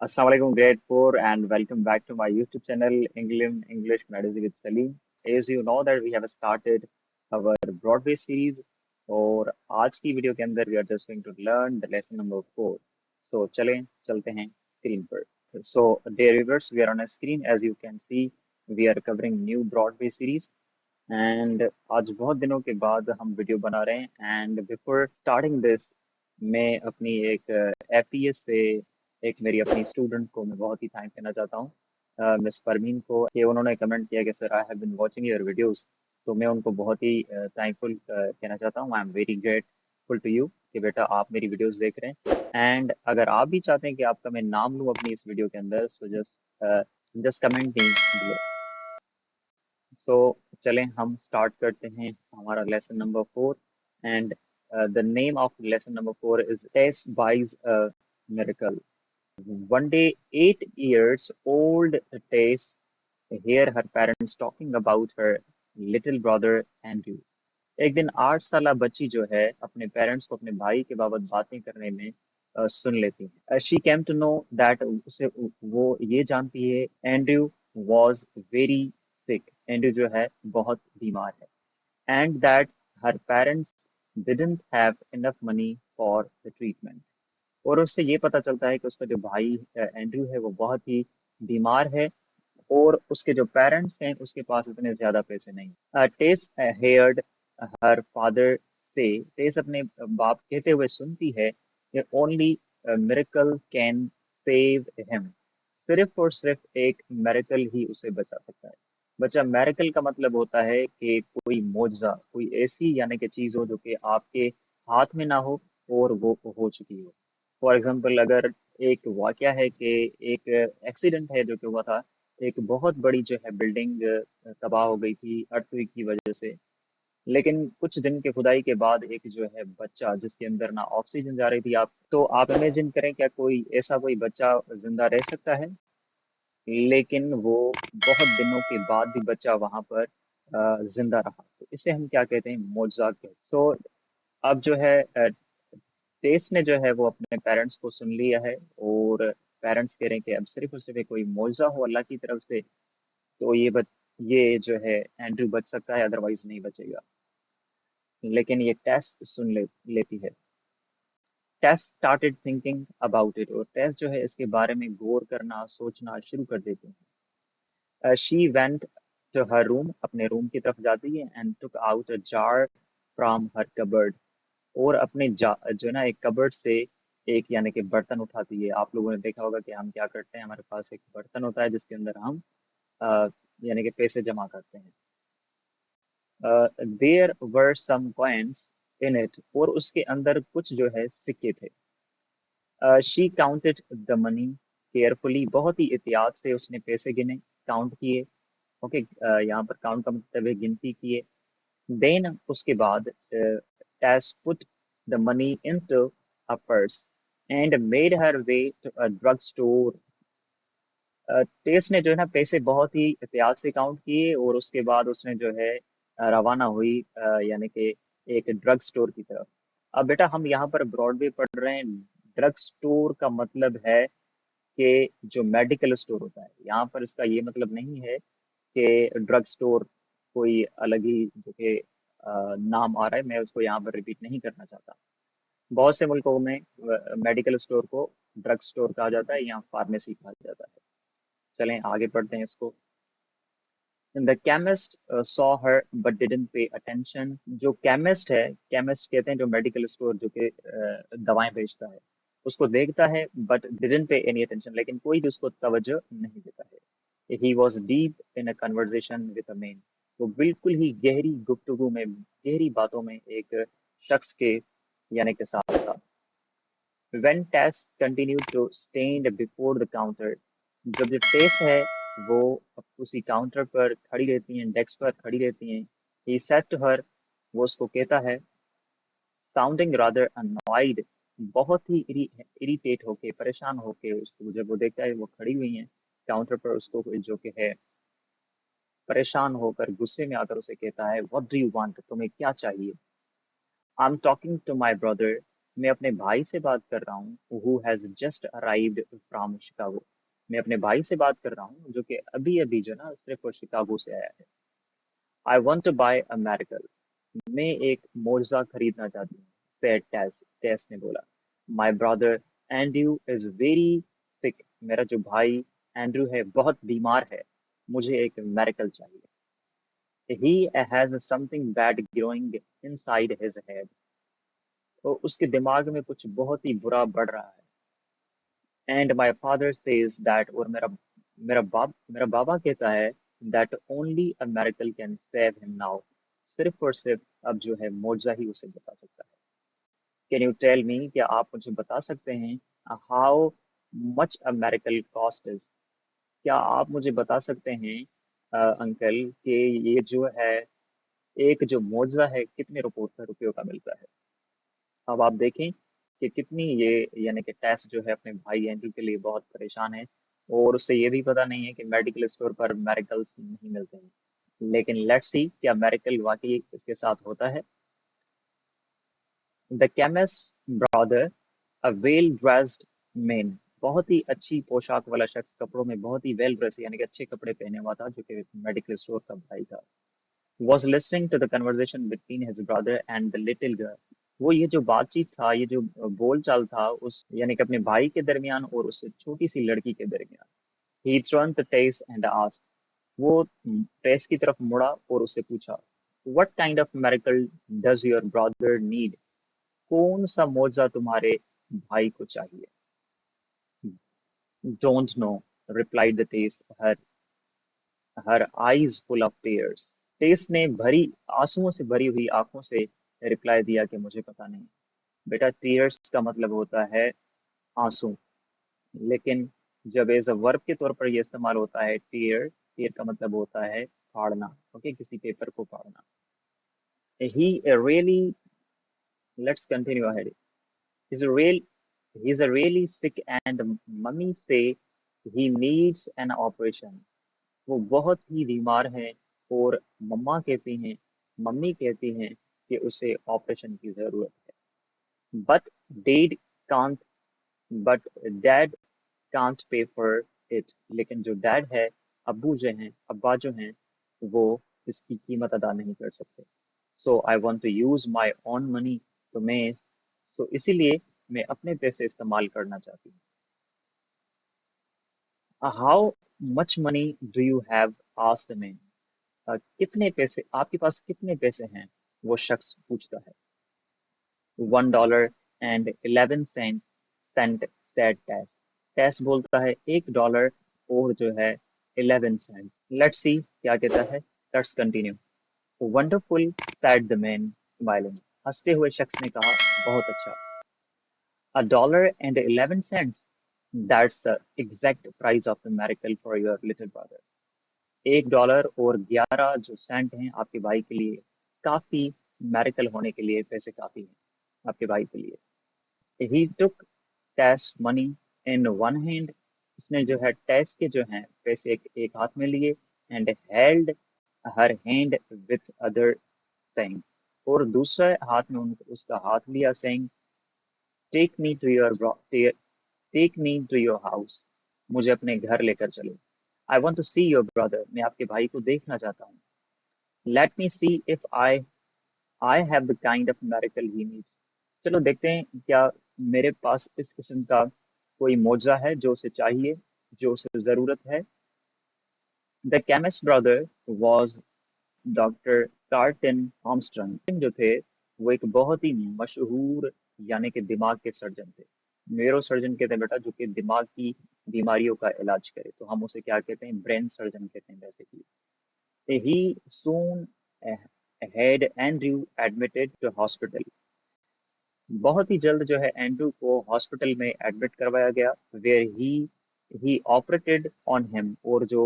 Assalamu alaikum, grade 4, and welcome back to my YouTube channel, English Medicine with Salim. As you know that we have started our Broadway series, और आज की video के अंदर we are just going to learn the lesson number 4. So चलते हैं screen पर. So dear viewers, we are on a screen. As you can see, we are covering new Broadway series. And आज बहुत दिनों के बाद हम वीडियो बना रहे हैं एंड बिफोर स्टार्टिंग दिस मैं अपनी एक एफपीएस से एक मेरी अपनी स्टूडेंट को मैं बहुत ही थैंक करना चाहता हूँ मिस परमीन को कि उन्होंने कमेंट किया कि sir I have been watching your videos. तो मैं उनको बहुत ही थैंकफुल कहना चाहता हूँ। I am very grateful to you कि बेटा आप मेरी वीडियोस देख रहे हैं एंड अगर आप भी चाहते हैं कि आपका मैं नाम लूँ अपनी इस वीडियो के अंदर सो जस्ट कमेंट मी। सो चलें हम स्टार्ट करते हैं हमारा lesson number 4 and the name of lesson number 4 is Tess buys a miracle. One day, 8 years old Tess hear her parents talking about her little brother Andrew. एक दिन 8 साल बच्ची जो है अपने पेरेंट्स को अपने भाई के बाबत बातें करने में सुन लेती है। She came to know that उसे वो ये जानती है Andrew was very sick. Andrew जो है बहुत बीमार है and that her parents didn't have enough money for the treatment. और उससे ये पता चलता है कि उसका जो भाई एंड्रयू है वो बहुत ही बीमार है और उसके जो पेरेंट्स हैं उसके पास इतने ज्यादा पैसे नहीं। टेस हेयर्ड हर फादर से टेस अपने बाप कहते हुए सुनती है कि only miracle can save him. सिर्फ और सिर्फ एक मेरेकल ही उसे बचा सकता है। बच्चा मेरेकल का मतलब होता है कि कोई मोजा कोई ऐसी यानी कि चीज हो जो कि आपके हाथ में ना हो और वो हो चुकी हो। फॉर एग्जाम्पल अगर एक वाकया है कि एक एक्सीडेंट है जो कि हुआ था, एक बहुत बड़ी जो है बिल्डिंग तबाह हो गई थी अर्थक्वेक की वजह से। लेकिन कुछ दिन के खुदाई के बाद एक जो है बच्चा जिसके अंदर ना ऑक्सीजन जा रही थी, आप इमेजिन करें क्या कोई ऐसा कोई बच्चा जिंदा रह सकता है? लेकिन वो बहुत दिनों के बाद भी बच्चा वहां पर जिंदा रहा। तो इसे हम क्या कहते हैं? मौजज़ा कहते हैं। सो अब जो है टेस ने जो है वो अपने पेरेंट्स को सुन लिया है और पेरेंट्स कह रहे हैं कि अब सिर्फ और सिर्फ एक कोई मौजज़ा हो अल्लाह की तरफ से तो ये जो है एंड्रयू बच सकता है, अदरवाइज नहीं बचेगा। लेकिन ये टेस लेती है। टेस स्टार्टेड थिंकिंग अबाउट इट और टेस जो है इसके बारे में गौर करना सोचना शुरू कर देती है। She went to her room, अपने रूम की तरफ जाती है and took out a jar from her cupboard और अपने जो है ना एक कबर्ड से एक यानी कि बर्तन उठाती है। आप लोगों ने देखा होगा कि हम क्या करते हैं, हमारे पास एक बर्तन होता है जिसके अंदर हम यानी कि पैसे जमा करते हैं। There were some coins in it और उसके अंदर कुछ जो है सिक्के थे। She counted the money carefully, बहुत ही एहतियात से उसने पैसे गिने, काउंट किए। ओके, यहाँ पर काउंट का मतलब है गिनती किए। देन उसके बाद Tess put the money into a purse and made her way to a drug store. Tess ने जो है ना पैसे बहुत ही एहतियात से काउंट किए और उसके बाद उसने जो है रवाना हुई यानी कि एक ड्रग स्टोर की तरफ। अब बेटा हम यहाँ पर ब्रॉडवे पढ़ रहे हैं। ड्रग स्टोर का मतलब है कि जो मेडिकल स्टोर होता है, यहाँ पर इसका ये मतलब नहीं है कि ड्रग स्टोर कोई अलग ही जो कि नाम आ रहा है, मैं उसको यहाँ पर रिपीट नहीं करना चाहता। बहुत से मुल्कों में मेडिकल स्टोर को ड्रग स्टोर कहा जाता है या फार्मेसी कहा जाता है। चलें आगे पढ़ते हैं इसको। The chemist saw her but didn't pay attention. जो केमिस्ट है, केमिस्ट कहते हैं जो मेडिकल स्टोर जो कि दवाएं बेचता है, उसको देखता है बट डिडंट पे एनी अटेंशन, लेकिन कोई भी उसको तवज्जो नहीं देता है। He was deep in a conversation with a man. वो बिल्कुल ही गहरी गुफ्तगू में, गहरी बातों में एक शख्स के यानी के साथ था। When Tess continued to stand before the counter, जब जो टेस है वो उसी काउंटर पर खड़ी रहती हैं, डेस्क पर खड़ी रहती हैं। He said to her, वो उसको कहता है, sounding rather annoyed, बहुत ही इरिटेट होके, परेशान होके, उसको जब वो देखता है वो खड़ी हुई हैं काउंटर पर, उसको जो कि है परेशान होकर गुस्से में आकर उसे कहता है, What do you want? तुम्हें क्या चाहिए? I'm talking to my brother. मैं अपने भाई से बात कर रहा हूँ who has just arrived from Chicago। मैं अपने भाई से बात कर रहा हूँ जो कि अभी अभी जो ना सिर्फ शिकागो से आया है। I want to buy a medical. मैं एक मुआवजा खरीदना चाहती हूँ। सेड टेस टेस ने बोला। My brother Andrew is very sick. मेरा जो भाई एंड्रयू है बहुत बीमार है। मुझे एक मेडिकल चाहिए। He has something bad growing inside his head. तो उसके दिमाग में कुछ बहुत ही बुरा बढ़ रहा है। And my father says that, और मेरा बाबा कहता है that only a medical can save him now. सिर्फ और सिर्फ अब जो है मुआवजा ही उसे बता सकता है। कैन यू टेल मी, क्या आप मुझे बता सकते हैं how much a medical cost is. क्या आप मुझे बता सकते हैं अंकल कि ये जो है एक जो मुआवजा है कितने रुपयों का मिलता है। अब आप देखें कि कितनी ये यानी कि टेस्ट जो है अपने भाई एंड्रू के लिए बहुत परेशान है। और उससे ये भी पता नहीं है कि मेडिकल स्टोर पर मेडिकल्स नहीं मिलते हैं। लेकिन लेट्स सी क्या मेडिकल वाकई इसके साथ होता है। The chemist brother, a well dressed man, बहुत ही अच्छी पोशाक वाला शख्स, कपड़ों में बहुत ही वेल ड्रेस यानी कि अच्छे कपड़े पहने हुआ था, जो कि मेडिकल स्टोर का भाई था, was listening to the conversation between his brother and the little girl। वो ये जो बातचीत था, ये जो बोल चाल था उस यानी कि अपने भाई के दरमियान और उस छोटी सी लड़की के दरमियान। He turned to Tess and asked। वो टेस की तरफ मुड़ा और उससे पूछा, What kind of miracle does your brother need? कौन सा मौजा तुम्हारे भाई को चाहिए? Don't know, replied the Tess, her eyes full of tears। टेस ने भरी आंसुओं से भरी हुई आंखों से रिप्लाई दिया कि मुझे पता नहीं। बेटा, टीयर्स का मतलब होता है आंसू, लेकिन जब एज अ वर्ब के तौर पर यह इस्तेमाल होता है टीयर, टीयर का मतलब होता है फाड़ना। ओके, किसी पेपर को फाड़ना। He really, let's continue ahead. he's a real he's a really sick and mummy say he needs an operation। वो बहुत ही बीमार है और मम्मी कहती हैं कि उसे ऑपरेशन की जरूरत है। But dad can't but dad can't pay for it. लेकिन जो डैड है, अब्बा जो हैं, वो इसकी कीमत अदा नहीं कर सकते। So I want to use my own money. तो मैं इसीलिए मैं अपने पैसे इस्तेमाल करना चाहती हूँ। How much money do you have, asked the man. कितने पैसे, आपके पास कितने पैसे हैं, वो शख्स पूछता है। $1.11 सेड टेस। टेस बोलता है $1 और जो है 11 सेंट। लेट्स सी क्या कहता है। Let's continue. Wonderful said the man smiling. हंसते हुए शख्स ने कहा, बहुत अच्छा। $1.11, that's the exact price of the miracle for your little brother. $1 और 11 जो सेंट हैं आपके भाई के लिए काफी, मेरिकल होने के लिए पैसे काफी हैं आपके भाई के लिए। ही टुक टेस मनी इन वन हैंड। उसने जो है टेस के जो है पैसे एक हाथ में लिए। And held her hand with other saying. और दूसरे हाथ में उसका हाथ लिया, saying take me to your take me to your house. मुझे अपने घर लेकर चलो। I want to see your brother. मैं आपके भाई को देखना चाहता हूँ। Let me see if I have the kind of miracle he needs. चलो देखते हैं क्या मेरे पास इस किस्म का कोई मुआवजा है जो उसे चाहिए, जो उसे जरूरत है। The chemist brother was doctor carton Armstrong. जो थे वो एक बहुत ही मशहूर यानी कि दिमाग के सर्जन थे। न्यूरो सर्जन कहते हैं बेटा, जो कि दिमाग की बीमारियों का इलाज करे, तो हम उसे क्या कहते हैं, ब्रेन सर्जन कहते हैं basically. He soon had Andrew admitted to hospital। बहुत ही जल्द जो है एंड्रू को हॉस्पिटल में एडमिट करवाया गया। Where he operated on him. और जो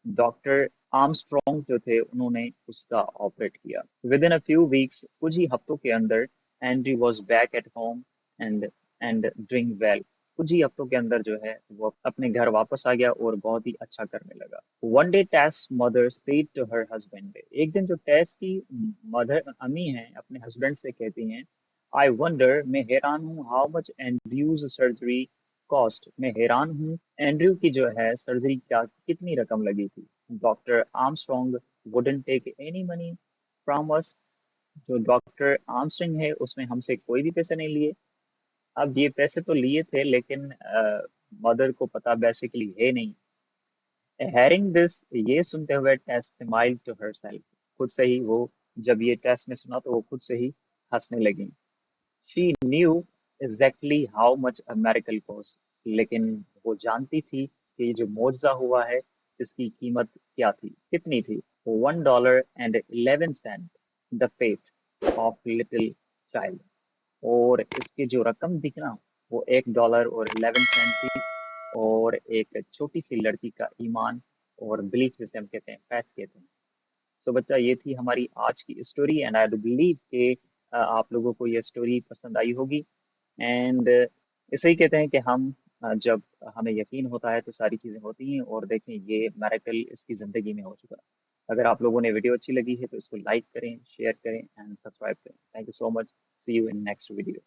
डॉक्टर आर्मस्ट्रॉन्ग जो थे उन्होंने उसका ऑपरेट किया। With in a few weeks, कुछ ही हफ्तों के अंदर, Andrew was back at home and doing well. कुछ ही हफ्तों के अंदर जो है वो अपने घर वापस आ गया और बहुत ही अच्छा करने लगा। One day Tess mother said to her husband. एक दिन जो टेस की मदर अम्मी हैं अपने हस्बैंड से कहती हैं, आई वंडर, मैं हैरान हूँ, how much Andrews surgery cost, मैं हैरान हूँ एंड्रयू की जो है सर्जरी क्या कितनी रकम लगी थी। Doctor Armstrong wouldn't take any money from us, जो डॉक्टर आर्मस्ट्रॉन्ग है उसने हमसे कोई भी पैसे नहीं लिए। अब ये पैसे तो लिए थे लेकिन मदर को पता बेसिकली है नहीं। हेयरिंग दिस, ये सुनते हुए टेस स्माइल टू हरसेल्फ, खुद से ही वो, जब ये टेस ने सुना तो वो खुद से ही हंसने लगी। She knew exactly how much a miracle cost, लेकिन वो जानती थी कि ये जो मुआवजा हुआ है इसकी कीमत क्या थी, कितनी थी। $1.11, the faith of little child. और इसकी जो रकम थी ना, वो $1.11 थी। और एक छोटी सी लड़की का ईमान और बिलीफ, जिसे हम कहते हैं, फैथ कहते हैं। तो बच्चा, ये थी हमारी आज की story and I do believe कि आप लोगों को ये स्टोरी पसंद आई होगी। एंड इसे ही कहते हैं कि हम जब हमें यकीन होता है तो सारी चीज़ें होती हैं। और देखें, ये मैरेकल इसकी ज़िंदगी में हो चुका है। अगर आप लोगों ने वीडियो अच्छी लगी है तो इसको लाइक करें, शेयर करें एंड सब्सक्राइब करें। Thank you so much. See you in next video.